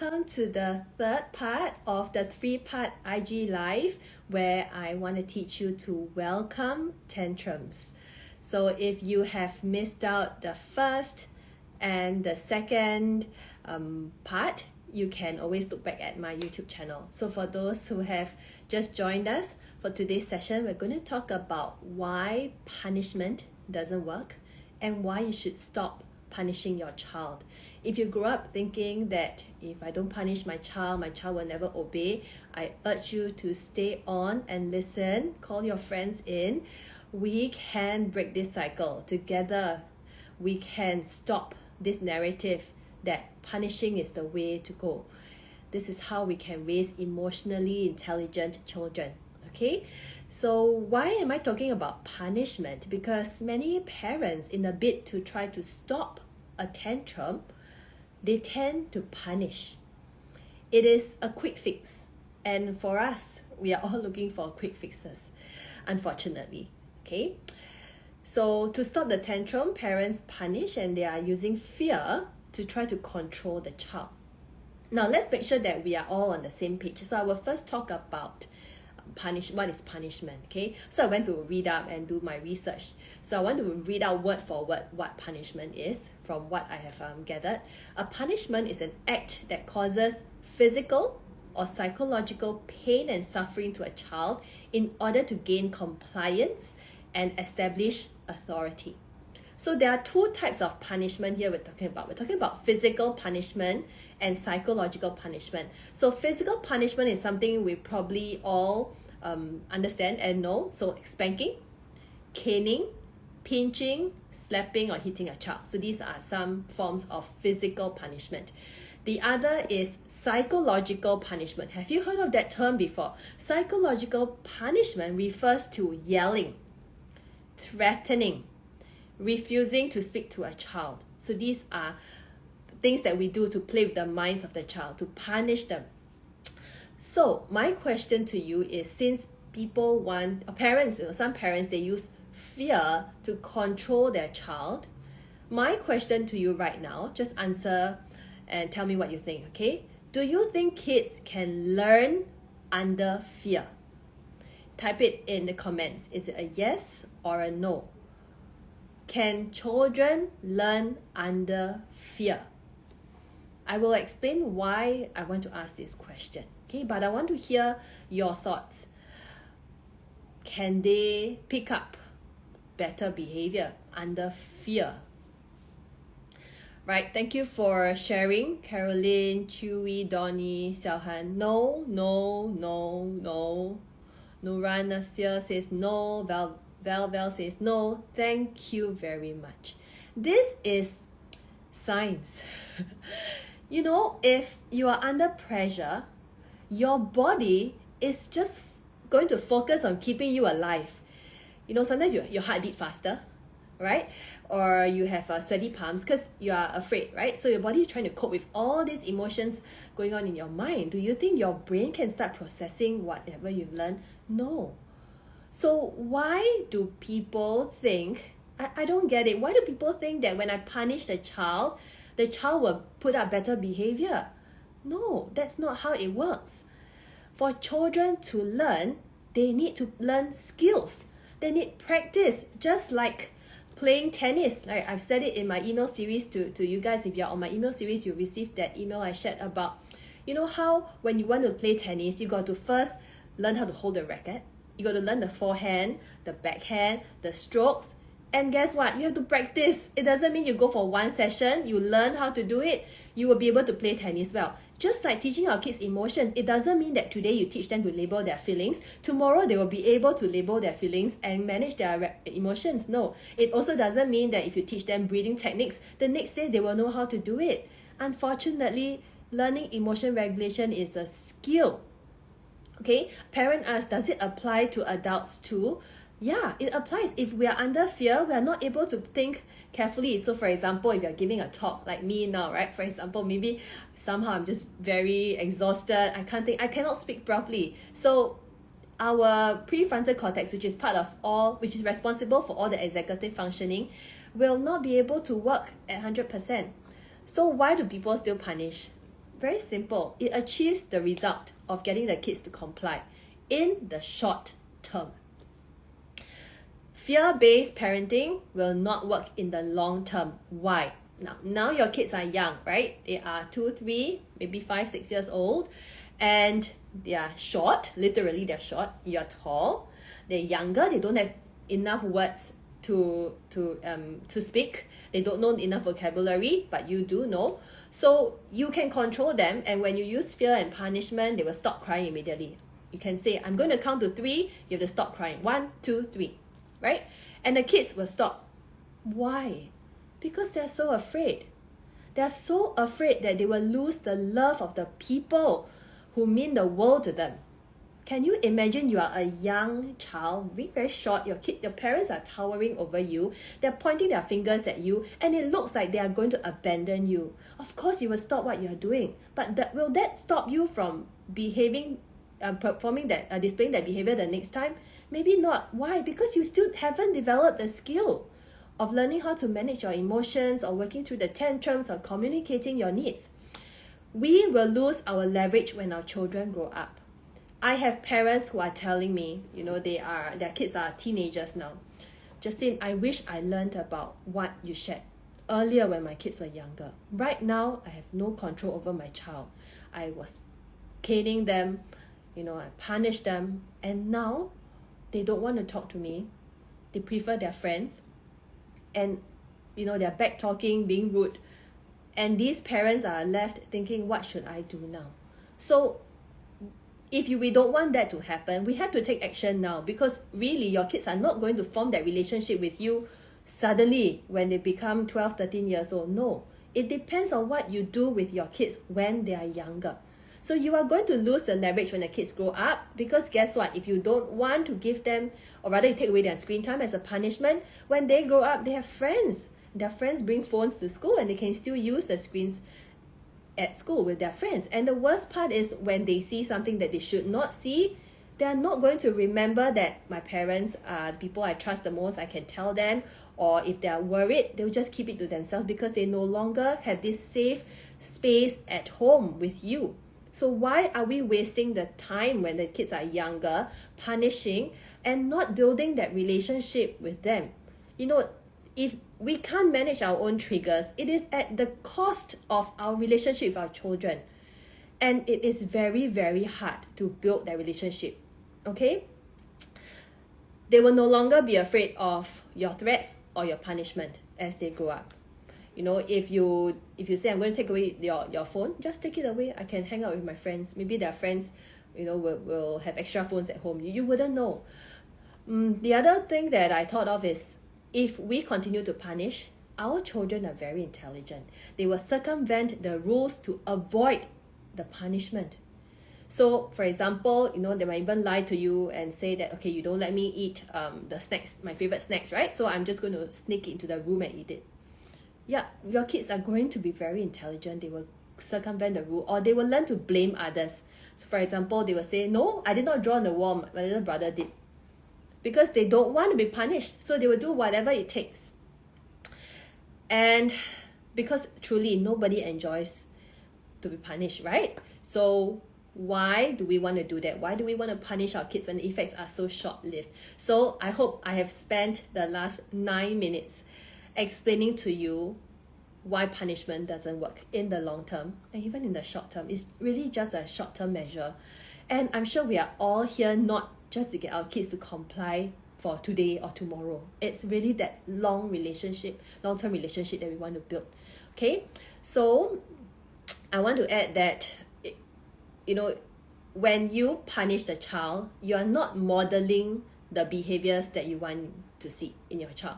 welcome to the third part of the three-part IG Live where I want to teach you to welcome tantrums. So if you have missed out the first and the second part, you can always look back at my YouTube channel. So for those who have just joined us, for today's session, we're going to talk about why punishment doesn't work and why you should stop punishing your child. If you grew up thinking that if I don't punish my child will never obey, I urge you to stay on and listen, call your friends in. We can break this cycle. Together, we can stop this narrative that punishing is the way to go. This is how we can raise emotionally intelligent children. Okay? So why am I talking about punishment? Because many parents, in a bid to try to stop a tantrum, they tend to punish. It is a quick fix. And for us, we are all looking for quick fixes, unfortunately. Okay? So to stop the tantrum, parents punish and they are using fear to try to control the child. Now let's make sure that we are all on the same page. So I will first talk about what is punishment. Okay, so I went to read up and do my research. So I want to read out word for word what punishment is from what I have gathered. A punishment is an act that causes physical or psychological pain and suffering to a child in order to gain compliance and establish authority. So there are two types of punishment here we're talking about. We're talking about physical punishment and psychological punishment. So physical punishment is something we probably all understand and know. So spanking, caning, pinching, slapping or hitting a child. So these are some forms of physical punishment. The other is psychological punishment. Have you heard of that term before? Psychological punishment refers to yelling, threatening, refusing to speak to a child. So these are things that we do to play with the minds of the child, to punish them. So my question to you is, since some parents, they use fear to control their child. My question to you right now, just answer and tell me what you think, okay? Do you think kids can learn under fear? Type it in the comments. Is it a yes or a no? Can children learn under fear? I will explain why I want to ask this question, okay? But I want to hear your thoughts. Can they pick up better behavior under fear? Right, thank you for sharing. Caroline, Chewy, Donnie, Xiaohan. No. Nuran Nasir says no. Val says no. Thank you very much. This is science. You know, if you are under pressure, your body is just going to focus on keeping you alive. You know, sometimes your heart beat faster, right? Or you have sweaty palms because you are afraid, right? So your body is trying to cope with all these emotions going on in your mind. Do you think your brain can start processing whatever you've learned? No. So why do people think, I don't get it, why do people think that when I punish the child will put up better behavior? No, that's not how it works. For children to learn, they need to learn skills. They need practice, just like playing tennis. Like I've said it in my email series to you guys. If you're on my email series, you received that email I shared about, you know how when you want to play tennis, you got to first learn how to hold the racket. You got to learn the forehand, the backhand, the strokes. And guess what? You have to practice. It doesn't mean you go for one session, you learn how to do it, you will be able to play tennis well. Just like teaching our kids emotions, it doesn't mean that today you teach them to label their feelings, tomorrow they will be able to label their feelings and manage their emotions. No, it also doesn't mean that if you teach them breathing techniques, the next day they will know how to do it. Unfortunately, learning emotion regulation is a skill. Okay, parent asks, does it apply to adults too? Yeah, it applies. If we are under fear, we are not able to think carefully. So for example, if you're giving a talk like me now, right? For example, maybe somehow I'm just very exhausted. I cannot speak properly. So our prefrontal cortex, which is responsible for all the executive functioning, will not be able to work at 100%. So why do people still punish? Very simple. It achieves the result of getting the kids to comply in the short term. Fear-based parenting will not work in the long term. Why? Now your kids are young, right? They are 2, 3, maybe 5, 6 years old, and they are short. Literally, they're short. You're tall. They're younger. They don't have enough words to speak. They don't know enough vocabulary, but you do know. So you can control them, and when you use fear and punishment, they will stop crying immediately. You can say, I'm going to count to 3. You have to stop crying. 1, 2, 3. Right? And the kids will stop. Why? Because they're so afraid. They're so afraid that they will lose the love of the people who mean the world to them. Can you imagine you are a young child, being very short, your parents are towering over you, they're pointing their fingers at you, and it looks like they are going to abandon you. Of course you will stop what you are doing, but will that stop you from displaying that behavior the next time? Maybe not. Why? Because you still haven't developed the skill of learning how to manage your emotions or working through the tantrums or communicating your needs. We will lose our leverage when our children grow up. I have parents who are telling me, their kids are teenagers now. Jacinth, I wish I learned about what you shared earlier when my kids were younger. Right now, I have no control over my child. I was caning them, I punished them, and now they don't want to talk to me. They prefer their friends. And, they're back talking, being rude. And these parents are left thinking, what should I do now? So, if we don't want that to happen, we have to take action now, because really your kids are not going to form that relationship with you suddenly when they become 12, 13 years old. No, it depends on what you do with your kids when they are younger. So you are going to lose the leverage when the kids grow up, because guess what? If you don't want to give them, or rather you take away their screen time as a punishment, when they grow up, they have friends. Their friends bring phones to school and they can still use the screens at school with their friends. And the worst part is when they see something that they should not see, they are not going to remember that my parents are the people I trust the most. I can tell them, or if they are worried, they'll just keep it to themselves because they no longer have this safe space at home with you. So why are we wasting the time when the kids are younger, punishing and not building that relationship with them? If we can't manage our own triggers, it is at the cost of our relationship with our children. And it is very, very hard to build that relationship. Okay? They will no longer be afraid of your threats or your punishment as they grow up. If you say, I'm going to take away your phone, just take it away. I can hang out with my friends. Maybe their friends, will have extra phones at home. You wouldn't know. The other thing that I thought of is, if we continue to punish, our children are very intelligent. They will circumvent the rules to avoid the punishment. So, for example, they might even lie to you and say that, okay, you don't let me eat the snacks, my favorite snacks, right? So I'm just going to sneak into the room and eat it. Yeah, your kids are going to be very intelligent. They will circumvent the rule, or they will learn to blame others. So, for example, they will say, no, I did not draw on the wall, my little brother did. Because they don't want to be punished, so they will do whatever it takes. And because truly nobody enjoys to be punished, right? So why do we want to do that? Why do we want to punish our kids when the effects are so short-lived? So I hope I have spent the last 9 minutes explaining to you why punishment doesn't work in the long term and even in the short term. It's really just a short-term measure. And I'm sure we are all here not just to get our kids to comply for today or tomorrow. It's really that long-term relationship that we want to build. Okay, so I want to add that, when you punish the child, you are not modeling the behaviors that you want to see in your child.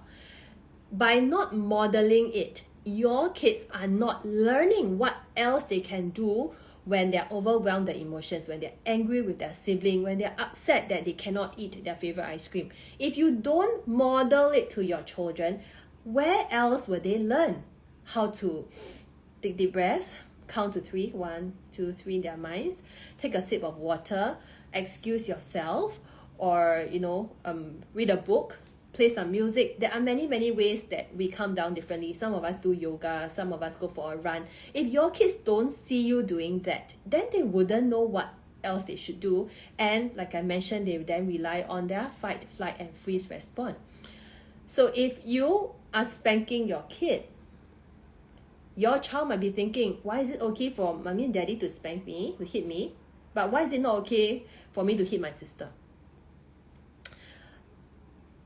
By not modeling it, your kids are not learning what else they can do when they're overwhelmed with emotions, when they're angry with their sibling, when they're upset that they cannot eat their favorite ice cream. If you don't model it to your children, where else will they learn how to take deep breaths, count to 3, 1, 2, 3 in their minds, take a sip of water, excuse yourself, or read a book, play some music. There are many ways that we calm down differently. Some of us do yoga, some of us go for a run. If your kids don't see you doing that, then they wouldn't know what else they should do. And like I mentioned, they then rely on their fight, flight, and freeze response. So if you are spanking your kid, your child might be thinking, why is it okay for mommy and daddy to spank me, to hit me, but why is it not okay for me to hit my sister?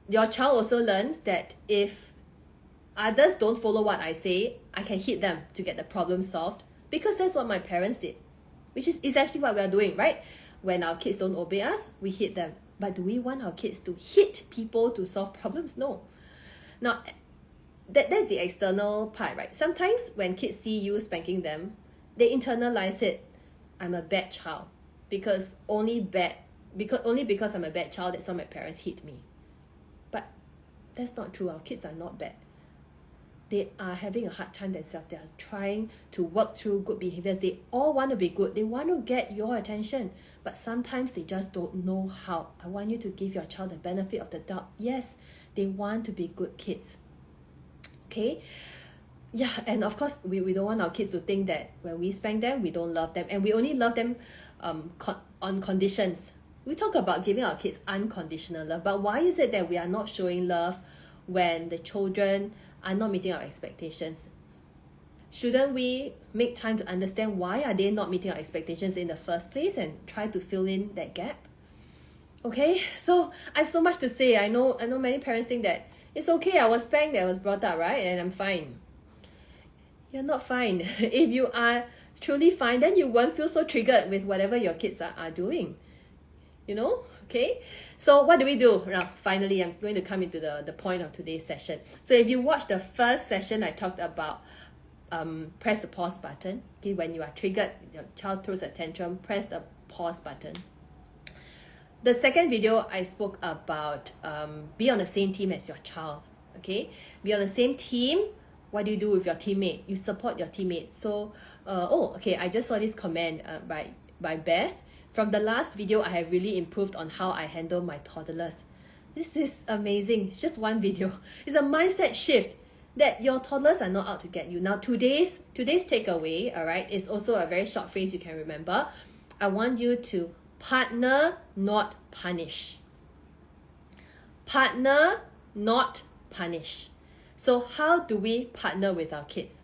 Your child also learns that if others don't follow what I say, I can hit them to get the problem solved, because that's what my parents did, which is essentially what we are doing, right? When our kids don't obey us, we hit them. But do we want our kids to hit people to solve problems? No. Now, that's the external part, right? Sometimes when kids see you spanking them, they internalize it. I'm a bad child because only because I'm a bad child, that's why my parents hit me. But that's not true. Our kids are not bad. They are having a hard time themselves. They are trying to work through good behaviors. They all want to be good. They want to get your attention. But sometimes they just don't know how. I want you to give your child the benefit of the doubt. Yes, they want to be good kids. Okay? Yeah, and of course, we don't want our kids to think that when we spank them, we don't love them. And we only love them on conditions. We talk about giving our kids unconditional love. But why is it that we are not showing love when the children are not meeting our expectations? Shouldn't we make time to understand why are they not meeting our expectations in the first place and try to fill in that gap? Okay, so I have so much to say. I know many parents think that it's okay, I was spanked, I was brought up, right? And I'm fine. You're not fine. If you are truly fine, then you won't feel so triggered with whatever your kids are doing. You know? Okay? So what do we do? Now, finally, I'm going to come into the point of today's session. So if you watched the first session, I talked about press the pause button. Okay, when you are triggered, your child throws a tantrum, press the pause button. The second video, I spoke about be on the same team as your child. Okay, be on the same team. What do you do with your teammate? You support your teammate. So, I just saw this comment by Beth. From the last video, I have really improved on how I handle my toddlers. This is amazing. It's just one video. It's a mindset shift that your toddlers are not out to get you. Now, today's takeaway, all right, is also a very short phrase you can remember. I want you to partner, not punish. Partner, not punish. So how do we partner with our kids?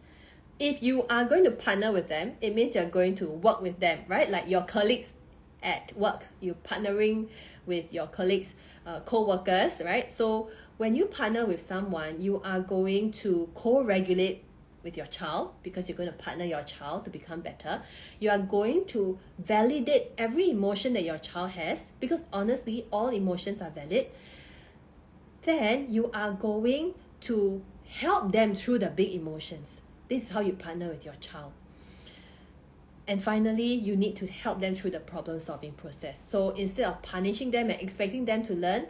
If you are going to partner with them, it means you're going to work with them, right? Like your colleagues at work, you're partnering with your colleagues, co-workers, right? So when you partner with someone, you are going to co-regulate with your child because you're going to partner your child to become better. You are going to validate every emotion that your child has because honestly, all emotions are valid. Then you are going to help them through the big emotions. This is how you partner with your child. And finally, you need to help them through the problem-solving process. So instead of punishing them and expecting them to learn,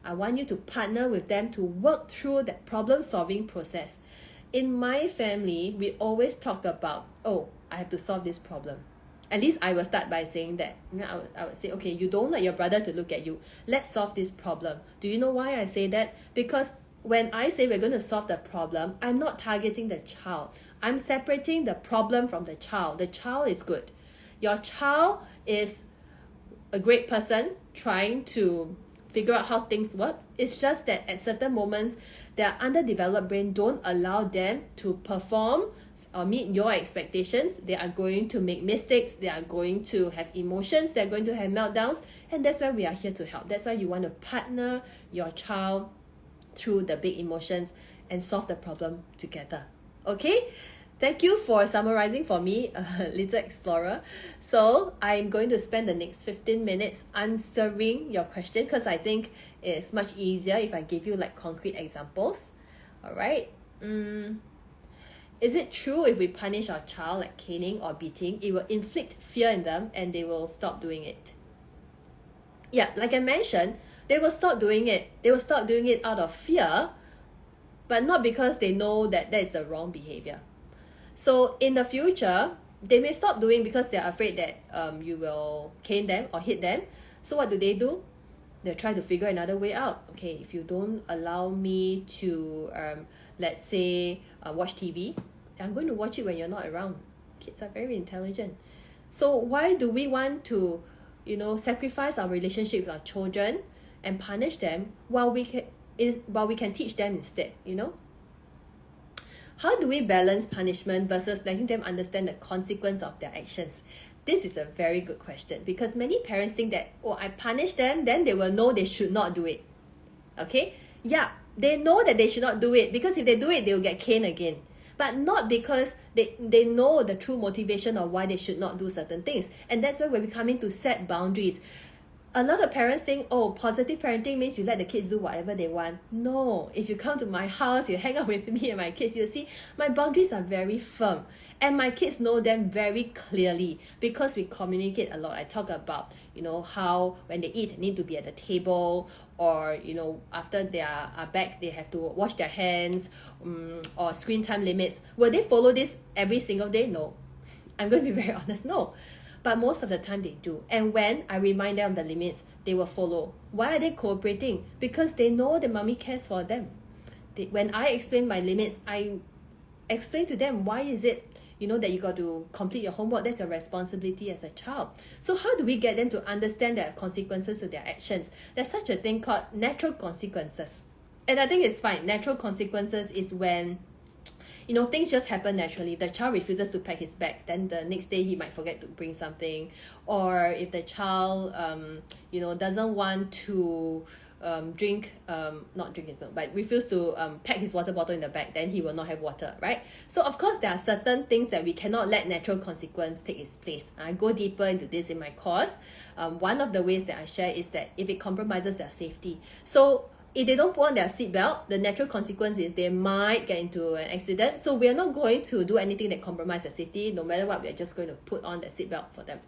I want you to partner with them to work through that problem-solving process. In my family, we always talk about, I have to solve this problem. At least I will start by saying that. I would say, okay, you don't like your brother to look at you. Let's solve this problem. Do you know why I say that? Because when I say we're going to solve the problem, I'm not targeting the child. I'm separating the problem from the child. The child is good. Your child is a great person trying to figure out how things work. It's just that at certain moments, their underdeveloped brain don't allow them to perform or meet your expectations. They are going to make mistakes. They are going to have emotions. They're going to have meltdowns. And that's why we are here to help. That's why you want to partner your child through the big emotions and solve the problem together. Okay? Thank you for summarizing for me, Little Explorer. So I'm going to spend the next 15 minutes answering your question because I think it's much easier if I give you like concrete examples. All right. Is it true if we punish our child like caning or beating, it will inflict fear in them and they will stop doing it? Yeah, like I mentioned, they will stop doing it. They will stop doing it out of fear, but not because they know that that is the wrong behavior. So in the future, they may stop doing because they're afraid that you will cane them or hit them. So what do? They they'll try to figure another way out. Okay, if you don't allow me to, let's say, watch TV, I'm going to watch it when you're not around. Kids are very intelligent. So why do we want to, sacrifice our relationship with our children and punish them while we can teach them instead, How do we balance punishment versus letting them understand the consequence of their actions? This is a very good question, because many parents think that, I punish them, then they will know they should not do it. Okay? Yeah, they know that they should not do it, because if they do it, they will get caned again. But not because they know the true motivation of why they should not do certain things. And that's why we're becoming to set boundaries. A lot of parents think, positive parenting means you let the kids do whatever they want. No, if you come to my house, you hang out with me and my kids, you'll see my boundaries are very firm. And my kids know them very clearly because we communicate a lot. I talk about, how when they eat, they need to be at the table, or, after they are back, they have to wash their hands, or screen time limits. Will they follow this every single day? No. I'm going to be very honest, no. But most of the time they do. And when I remind them of the limits, they will follow. Why are they cooperating? Because they know that mommy cares for them. When I explain my limits, I explain to them why is it, that you got to complete your homework. That's your responsibility as a child. So how do we get them to understand the consequences of their actions? There's such a thing called natural consequences. And I think it's fine. Natural consequences is when things just happen naturally. The child refuses to pack his bag, then the next day he might forget to bring something. Or if the child, doesn't want to not drink his milk, but refuse to pack his water bottle in the bag, then he will not have water, right? So of course there are certain things that we cannot let natural consequence take its place. I go deeper into this in my course. One of the ways that I share is that if it compromises their safety. So if they don't put on their seatbelt, the natural consequence is they might get into an accident. So we are not going to do anything that compromises their safety. No matter what, we are just going to put on the seatbelt for them.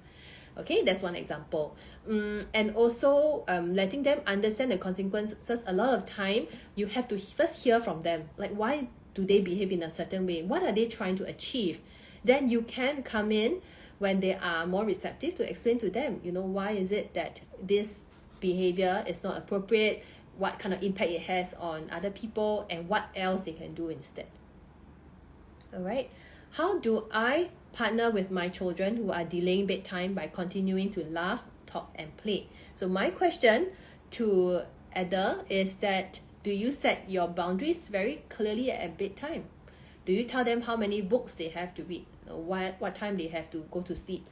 Okay, that's one example. And also letting them understand the consequences. A lot of time, you have to first hear from them. Like, why do they behave in a certain way? What are they trying to achieve? Then you can come in when they are more receptive to explain to them, why is it that this behavior is not appropriate? What kind of impact it has on other people, and what else they can do instead. All right. How do I partner with my children who are delaying bedtime by continuing to laugh, talk, and play? So my question to Ada is that, do you set your boundaries very clearly at bedtime? Do you tell them how many books they have to read? What time they have to go to sleep?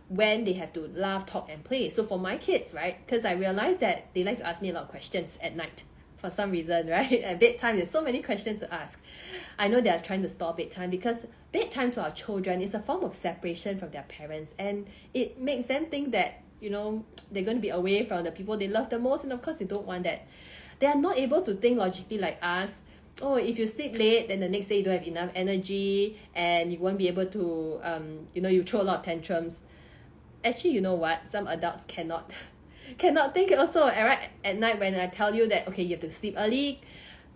When they have to laugh, talk, and play. So for my kids, right, because I realized that they like to ask me a lot of questions at night for some reason, right? At bedtime, there's so many questions to ask. I know they're trying to stall bedtime because bedtime to our children is a form of separation from their parents, and it makes them think that, they're going to be away from the people they love the most, and of course they don't want that. They are not able to think logically like us. If you sleep late, then the next day you don't have enough energy and you won't be able to, you throw a lot of tantrums. Actually, you know what? Some adults cannot think also, right? At night when I tell you that, okay, you have to sleep early,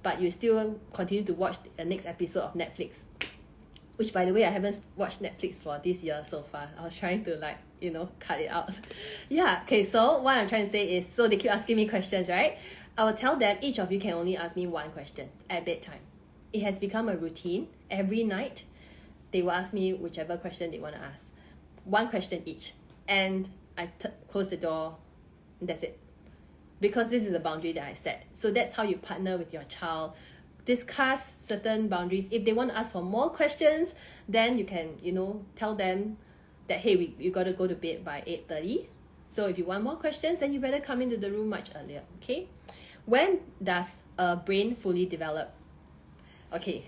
but you still continue to watch the next episode of Netflix. Which, by the way, I haven't watched Netflix for this year so far. I was trying to cut it out. Yeah, okay, so what I'm trying to say is, so they keep asking me questions, right? I will tell them, each of you can only ask me one question at bedtime. It has become a routine. Every night, they will ask me whichever question they want to ask. One question each. And I close the door, and that's it. Because this is the boundary that I set. So that's how you partner with your child. Discuss certain boundaries. If they want to ask for more questions, then you can, tell them that, hey, you got to go to bed by 8:30. So if you want more questions, then you better come into the room much earlier, okay? When does a brain fully develop? Okay,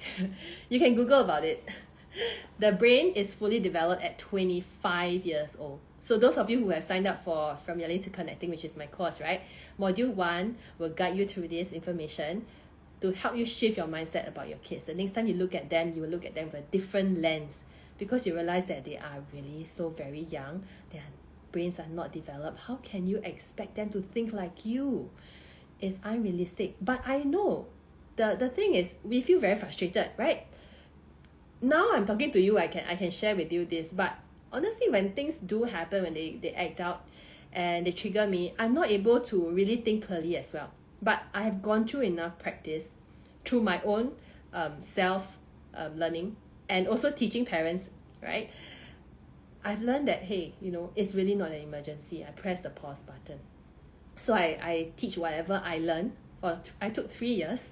you can Google about it. The brain is fully developed at 25 years old. So those of you who have signed up for From Yelling to Connecting, which is my course, right? Module 1 will guide you through this information to help you shift your mindset about your kids. The next time you look at them, you will look at them with a different lens, because you realize that they are really so very young. Their brains are not developed. How can you expect them to think like you? It's unrealistic. But I know the thing is, we feel very frustrated, right? Now I'm talking to you, I can share with you this, but honestly, when things do happen, when they act out, and they trigger me, I'm not able to really think clearly as well. But I have gone through enough practice through my own self learning and also teaching parents, right? I've learned that, hey, it's really not an emergency. I press the pause button. So I teach whatever I learned, or I took 3 years.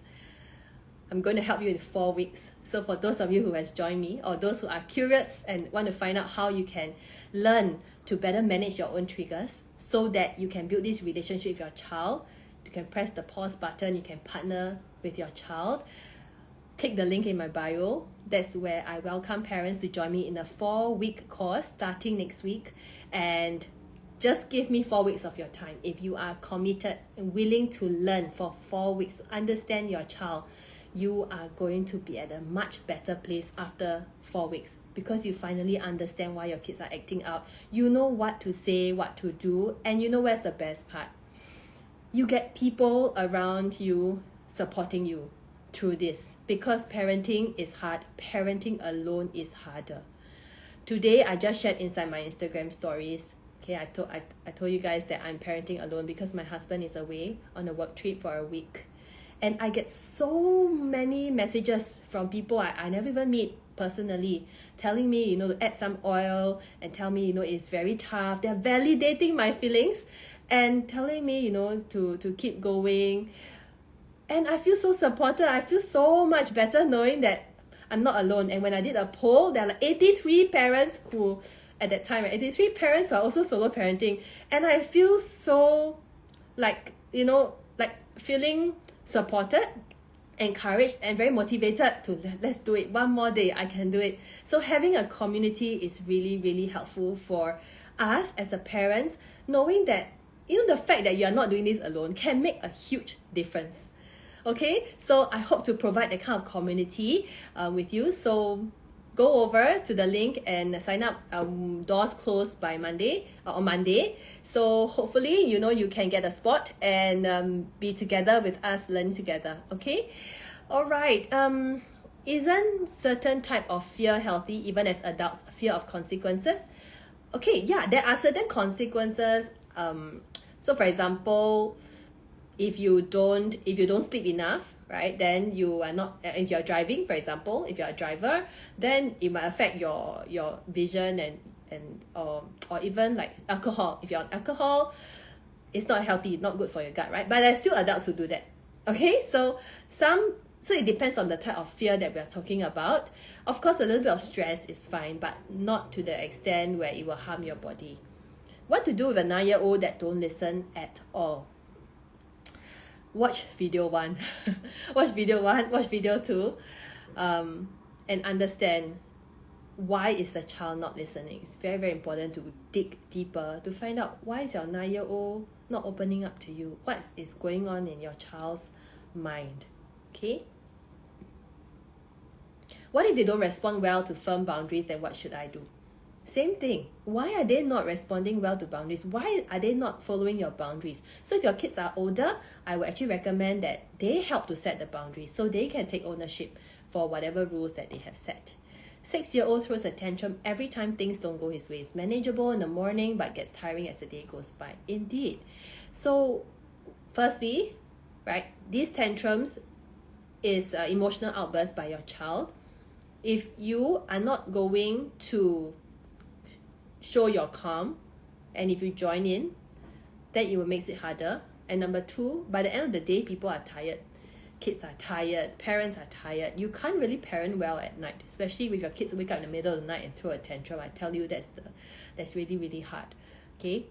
I'm going to help you in 4 weeks. So for those of you who has joined me, or those who are curious and want to find out how you can learn to better manage your own triggers so that you can build this relationship with your child, you can press the pause button, you can partner with your child, click the link in my bio. That's where I welcome parents to join me in a 4-week course starting next week. And just give me 4 weeks of your time. If you are committed and willing to learn for 4 weeks, understand your child, you are going to be at a much better place after 4 weeks, because you finally understand why your kids are acting out. You know what to say, what to do, and you know where's the best part. You get people around you supporting you through this, because parenting is hard. Parenting alone is harder. Today, I just shared inside my Instagram stories. Okay, I told you guys that I'm parenting alone because my husband is away on a work trip for a week. And I get so many messages from people I never even meet personally, telling me, to add some oil, and tell me, it's very tough. They're validating my feelings and telling me, to keep going. And I feel so supported. I feel so much better knowing that I'm not alone. And when I did a poll, there are like 83 parents who, at that time, 83 parents who are also solo parenting. And I feel so like feeling supported, encouraged, and very motivated to let's do it. One more day, I can do it. So having a community is really, really helpful for us as a parents, knowing that the fact that you are not doing this alone can make a huge difference. Okay, so I hope to provide that kind of community with you. So go over to the link and sign up. Doors close by Monday, on Monday. So hopefully, you can get a spot and be together with us, learn together. Okay, all right. Isn't certain type of fear healthy, even as adults? Fear of consequences. Okay, yeah, there are certain consequences. So for example, if you don't sleep enough, right, then you are not, if you're driving, for example, if you're a driver, then it might affect your vision or even like alcohol. If you're on alcohol, it's not healthy, not good for your gut, right? But there's still adults who do that. Okay, so it depends on the type of fear that we're talking about. Of course, a little bit of stress is fine, but not to the extent where it will harm your body. What to do with a 9-year-old that don't listen at all? Watch video 1, watch video 1, watch video 2, and understand why is the child not listening. It's very, very important to dig deeper to find out why is your 9-year-old not opening up to you. What is going on in your child's mind? Okay? What if they don't respond well to firm boundaries? Then what should I do? Same thing. Why are they not responding well to boundaries? Why are they not following your boundaries? So if your kids are older, I would actually recommend that they help to set the boundaries so they can take ownership for whatever rules that they have set. 6-year-old throws a tantrum every time things don't go his way. It's manageable in the morning but gets tiring as the day goes by. Indeed. So firstly, right, these tantrums is emotional outburst by your child. If you are not going to show your calm, and if you join in, then it will make it harder. And number 2, by the end of the day, people are tired. Kids are tired, parents are tired. You can't really parent well at night, especially with your kids wake up in the middle of the night and throw a tantrum. I tell you, that's really, really hard. Okay,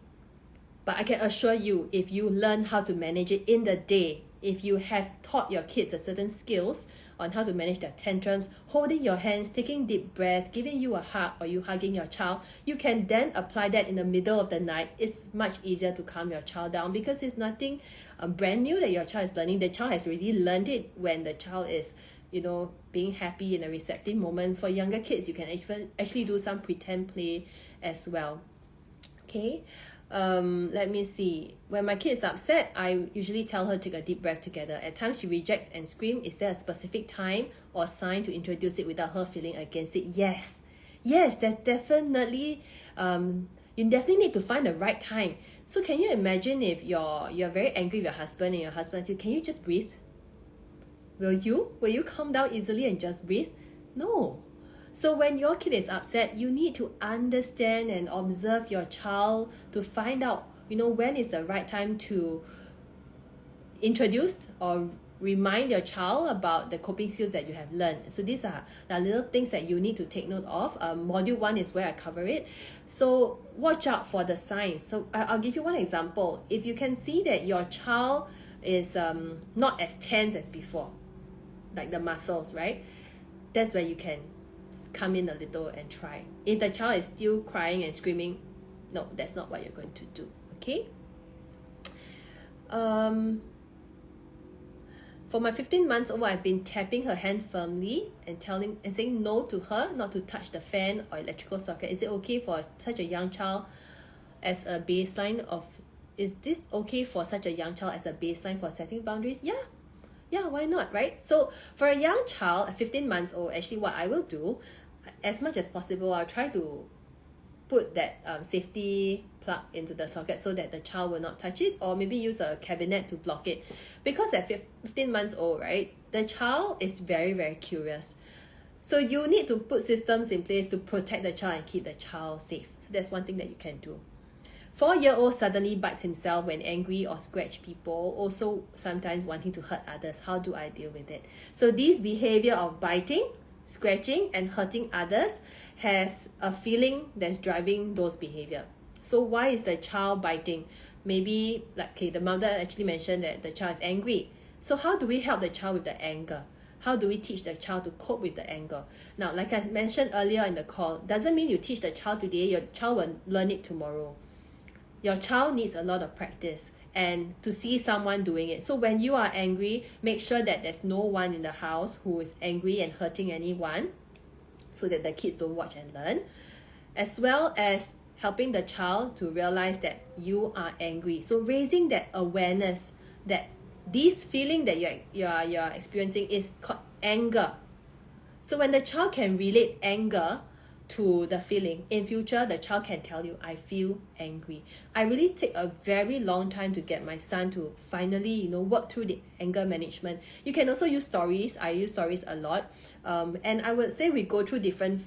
but I can assure you, if you learn how to manage it in the day, if you have taught your kids a certain skills on how to manage their tantrums, holding your hands, taking deep breath, giving you a hug, or you hugging your child, you can then apply that in the middle of the night. It's much easier to calm your child down because it's nothing brand new that your child is learning. The child has already learned it when the child is, being happy in a receptive moment. For younger kids, you can actually do some pretend play as well. Okay. Let me see. When my kid is upset, I usually tell her to take a deep breath together. At times she rejects and screams. Is there a specific time or sign to introduce it without her feeling against it? Yes, there's definitely You definitely need to find the right time. So can you imagine if you're very angry with your husband and your husband says, can you just breathe? Will you calm down easily and just breathe? No. So when your kid is upset, you need to understand and observe your child to find out, when is the right time to introduce or remind your child about the coping skills that you have learned. So these are the little things that you need to take note of. Module 1 is where I cover it. So watch out for the signs. So I'll give you one example. If you can see that your child is not as tense as before, like the muscles, right? That's where you can come in a little and try. If the child is still crying and screaming, no, that's not what you're going to do, okay? For my 15 months old, I've been tapping her hand firmly and saying no to her, not to touch the fan or electrical socket. Is it okay for such a young child as a baseline of, is this okay for such a young child as a baseline for setting boundaries? Yeah, why not, right? So for a young child, 15 months old, actually what I will do, as much as possible, I'll try to put that safety plug into the socket so that the child will not touch it, or maybe use a cabinet to block it. Because at 15 months old, right, the child is very, very curious. So you need to put systems in place to protect the child and keep the child safe. So that's one thing that you can do. 4-year-old suddenly bites himself when angry or scratch people, also sometimes wanting to hurt others. How do I deal with it? So this behavior of biting, scratching, and hurting others has a feeling that's driving those behavior. So why is the child biting? Maybe, the mother actually mentioned that the child is angry. So how do we help the child with the anger? How do we teach the child to cope with the anger? Now, like I mentioned earlier in the call, doesn't mean you teach the child today, your child will learn it tomorrow. Your child needs a lot of practice and to see someone doing it. So when you are angry, make sure that there's no one in the house who is angry and hurting anyone, so that the kids don't watch and learn, as well as helping the child to realize that you are angry. So raising that awareness that this feeling that you're experiencing is called anger. So when the child can relate anger to the feeling, in future the child can tell you, I feel angry. I really take a very long time to get my son to finally work through the anger management. You can also use stories. I use stories a lot, and I would say we go through different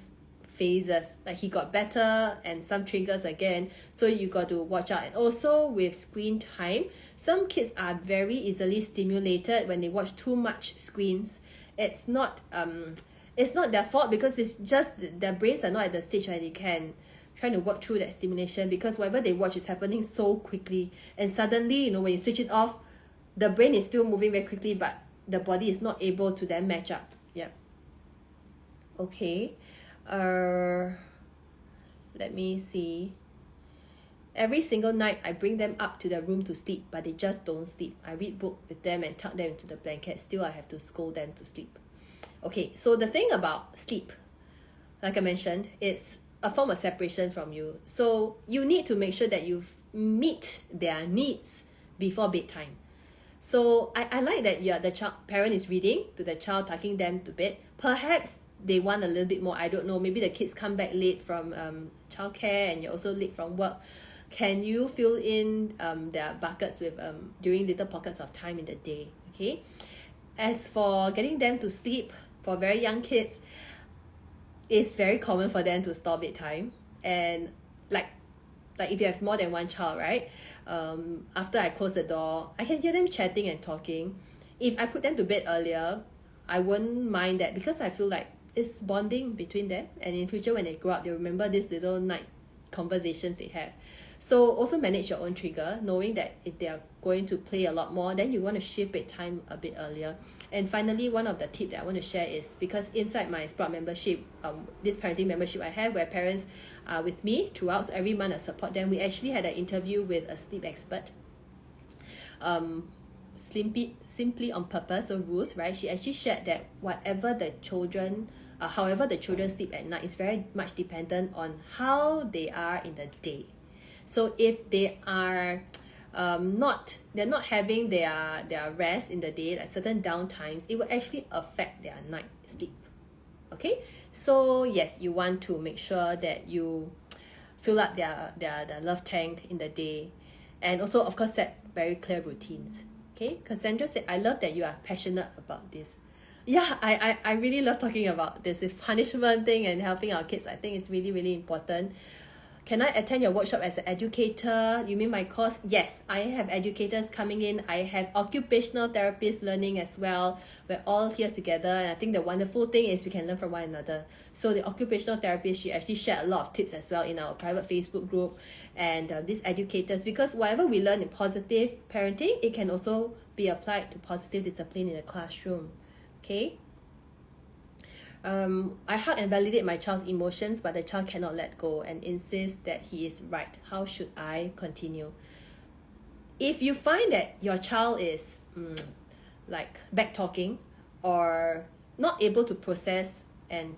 phases. Like he got better and some triggers again, so you got to watch out. And also with screen time, some kids are very easily stimulated when they watch too much screens. It's not their fault, because it's just their brains are not at the stage where they can trying to work through that stimulation, because whatever they watch is happening so quickly, and suddenly when you switch it off, the brain is still moving very quickly, but the body is not able to then match up. Okay. Let me see. Every single night I bring them up to their room to sleep, but they just don't sleep. I read book with them and tuck them into the blanket. Still I have to scold them to sleep. Okay, so the thing about sleep, like I mentioned, it's a form of separation from you. So you need to make sure that you meet their needs before bedtime. So I like that the parent is reading to the child, tucking them to bed. Perhaps they want a little bit more. I don't know. Maybe the kids come back late from childcare and you're also late from work. Can you fill in their buckets with during little pockets of time in the day? Okay. As for getting them to sleep, for very young kids, it's very common for them to stop bedtime. And like if you have more than one child, right? After I close the door, I can hear them chatting and talking. If I put them to bed earlier, I wouldn't mind that, because I feel like it's bonding between them, and in future when they grow up, they'll remember these little night conversations they have. So also manage your own trigger, knowing that if they are going to play a lot more, then you want to shift bedtime a bit earlier. And finally, one of the tips that I want to share is, because inside my Sprout membership, this parenting membership I have, where parents are with me throughout, so every month I support them, we actually had an interview with a sleep expert. Simply on purpose. So Ruth, right, she actually shared that however the children sleep at night is very much dependent on how they are in the day. So if they are they're not having their rest in the day, like certain downtimes, it will actually affect their night sleep. Okay, so yes, you want to make sure that you fill up their love tank in the day. And also, of course, set very clear routines. Okay, Cassandra said, I love that you are passionate about this. Yeah, I really love talking about this punishment thing and helping our kids. I think it's really, really important. Can I attend your workshop as an educator? You mean my course? Yes, I have educators coming in. I have occupational therapists learning as well. We're all here together, and I think the wonderful thing is we can learn from one another. So the occupational therapist, she actually shared a lot of tips as well in our private Facebook group. And these educators, because whatever we learn in positive parenting, it can also be applied to positive discipline in the classroom. Okay? I hug and validate my child's emotions, but the child cannot let go and insists that he is right. How should I continue? If you find that your child is like back talking or not able to process and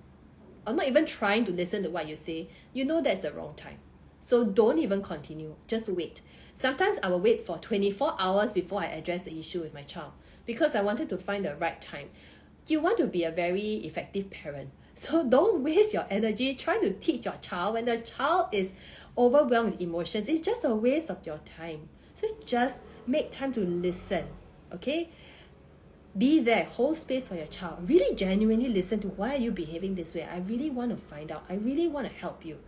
or not even trying to listen to what you say, you know that's the wrong time. So don't even continue. Just wait. Sometimes I will wait for 24 hours before I address the issue with my child because I wanted to find the right time. You want to be a very effective parent. So don't waste your energy trying to teach your child when the child is overwhelmed with emotions. It's just a waste of your time. So just make time to listen, okay? Be there, hold space for your child. Really genuinely listen to why are you behaving this way. I really want to find out. I really want to help you.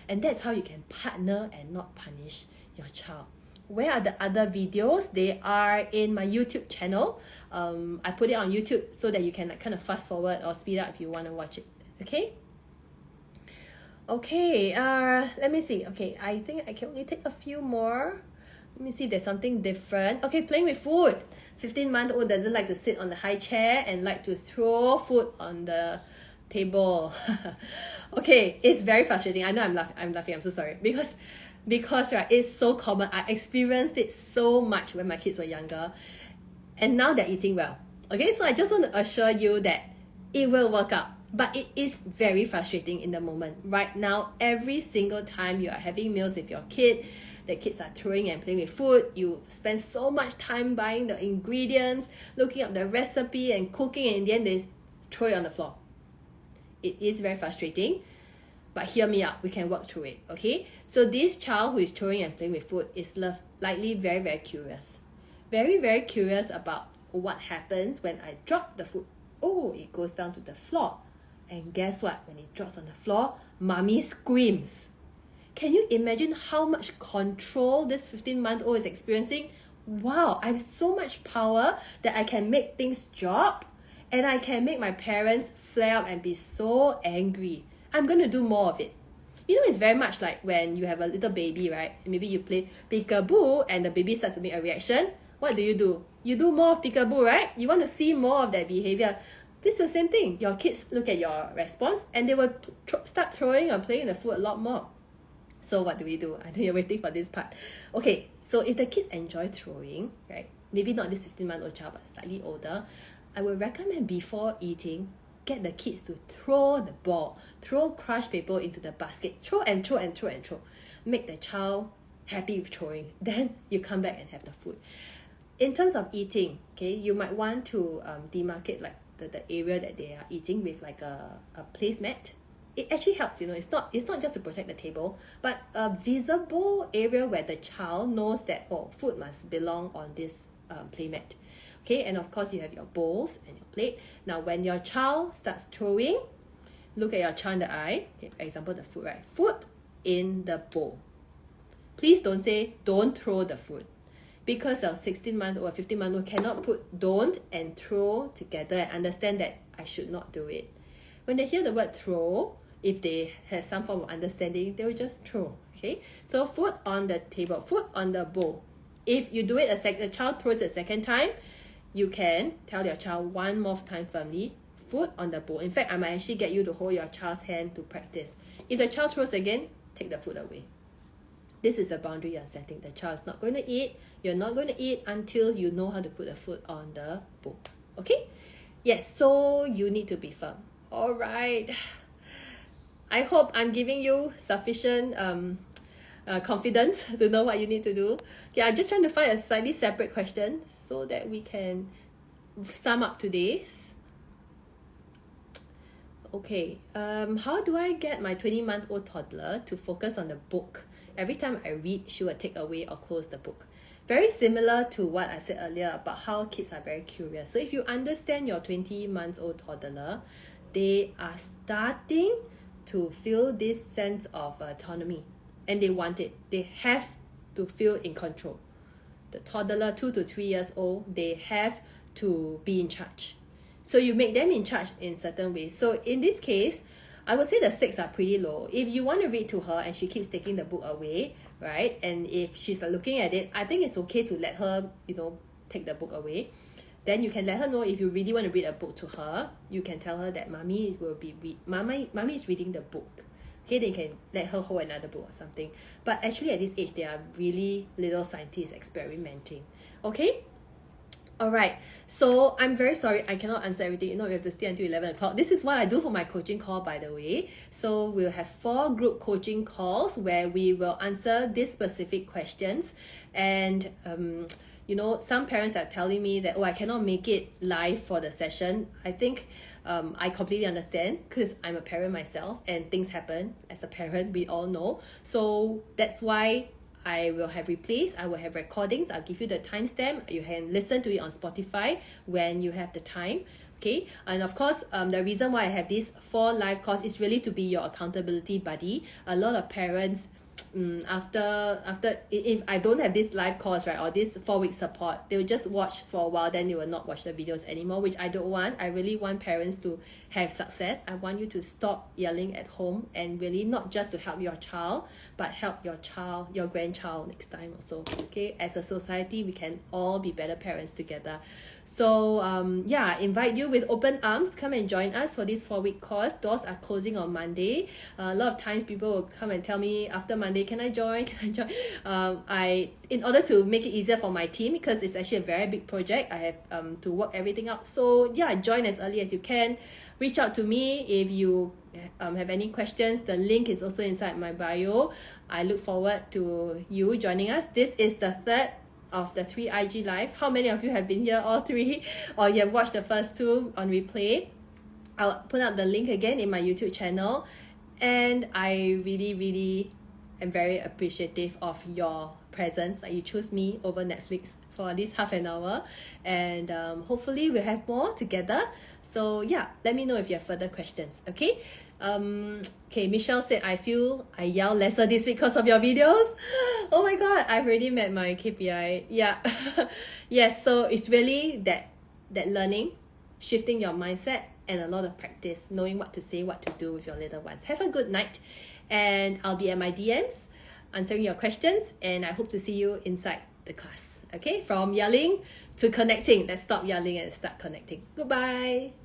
And that's how you can partner and not punish your child. Where are the other videos? They are in my YouTube channel. I put it on YouTube so that you can kind of fast forward or speed up if you want to watch it. Okay? Okay, let me see. Okay, I think I can only take a few more. Let me see if there's something different. Okay, playing with food. 15-month-old doesn't like to sit on the high chair and like to throw food on the table. Okay, it's very frustrating. I know I'm laughing. I'm so sorry. Because right, it's so common. I experienced it so much when my kids were younger. And now they're eating well. Okay, so I just want to assure you that it will work out. But it is very frustrating in the moment. Right now, every single time you are having meals with your kid, the kids are throwing and playing with food, you spend so much time buying the ingredients, looking up the recipe and cooking, and in the end they throw it on the floor. It is very frustrating. But hear me out, we can work through it, okay? So this child who is throwing and playing with food is likely very, very curious. Very, very curious about what happens when I drop the food. Oh, it goes down to the floor. And guess what? When it drops on the floor, mommy screams. Can you imagine how much control this 15-month-old is experiencing? Wow, I have so much power that I can make things drop and I can make my parents flare up and be so angry. I'm going to do more of it. You know, it's very much like when you have a little baby, right? Maybe you play peekaboo and the baby starts to make a reaction. What do? You do more of peekaboo, right? You want to see more of that behavior. This is the same thing. Your kids look at your response and they will start throwing or playing the food a lot more. So what do? I know you're waiting for this part. Okay, so if the kids enjoy throwing, right? Maybe not this 15-month-old child, but slightly older, I would recommend before eating, get the kids to throw the ball, throw crushed paper into the basket, throw and throw and throw and throw. Make the child happy with throwing. Then you come back and have the food. In terms of eating, okay, you might want to demarcate like the area that they are eating with like a placemat. It actually helps, you know, it's not just to protect the table, but a visible area where the child knows that, oh, food must belong on this playmat. Okay, and of course you have your bowls and your plate. Now when your child starts throwing, look at your child in the eye. Okay, for example, the food, right? Food in the bowl. Please don't say, don't throw the food. Because a 16-month-old or 15-month-old cannot put don't and throw together and understand that I should not do it. When they hear the word throw, if they have some form of understanding, they will just throw. Okay, so food on the table, food on the bowl. If you do it the child throws it a second time, you can tell your child one more time firmly, food on the bowl. In fact, I might actually get you to hold your child's hand to practice. If the child throws again, take the food away. This is the boundary you're setting. The child is not going to eat. You're not going to eat until you know how to put the food on the bowl. Okay? Yes, so you need to be firm. All right. I hope I'm giving you sufficient confidence to know what you need to do. Okay, I'm just trying to find a slightly separate question so that we can sum up today's. Okay, how do I get my 20-month-old toddler to focus on the book? Every time I read, she will take away or close the book. Very similar to what I said earlier about how kids are very curious. So if you understand your 20-month-old toddler, they are starting to feel this sense of autonomy, and they want it. They have to feel in control. The toddler, 2 to 3 years old, they have to be in charge. So you make them in charge in certain ways. So in this case, I would say the stakes are pretty low. If you want to read to her and she keeps taking the book away, right? And if she's looking at it, I think it's okay to let her, take the book away. Then you can let her know if you really want to read a book to her. You can tell her that mommy is reading the book. Okay, then you can let her hold another book or something. But actually at this age, they are really little scientists experimenting. Okay? Alright, so I'm very sorry I cannot answer everything. We have to stay until 11 o'clock. This is what I do for my coaching call, by the way. So we'll have 4 group coaching calls where we will answer these specific questions. And some parents are telling me that, I cannot make it live for the session. I think I completely understand, because I'm a parent myself and things happen as a parent, we all know. So that's why I will have replays, I will have recordings, I'll give you the timestamp. You can listen to it on Spotify when you have the time. Okay, and of course, the reason why I have these 4 live calls is really to be your accountability buddy. A lot of parents, after if I don't have this live course, right, or this 4-week support, they will just watch for a while, then they will not watch the videos anymore, which I don't want. I really want parents to have success. I want you to stop yelling at home, and really not just to help your child, but help your grandchild next time also. Okay, as a society, we can all be better parents together. So invite you with open arms. Come and join us for this 4-week course. Doors are closing on Monday. A lot of times people will come and tell me after Monday, can I join? In order to make it easier for my team, because it's actually a very big project, I have to work everything out. So join as early as you can. Reach out to me if you have any questions. The link is also inside my bio. I look forward to you joining us. This is the 3rd of the 3 IG Live. How many of you have been here, all 3? Or you have watched the first 2 on replay? I'll put up the link again in my YouTube channel. And I really, really am very appreciative of your presence. Like, you choose me over Netflix for this half an hour. And hopefully we'll have more together. So let me know if you have further questions, okay? Okay, Michelle said, I feel I yell lesser this week because of your videos. Oh my god, I've already met my KPI. Yeah. Yes, so it's really that learning, shifting your mindset, and a lot of practice, knowing what to say, what to do with your little ones. Have a good night, and I'll be at my DMs answering your questions, and I hope to see you inside the class. Okay, from yelling to connecting. Let's stop yelling and start connecting. Goodbye.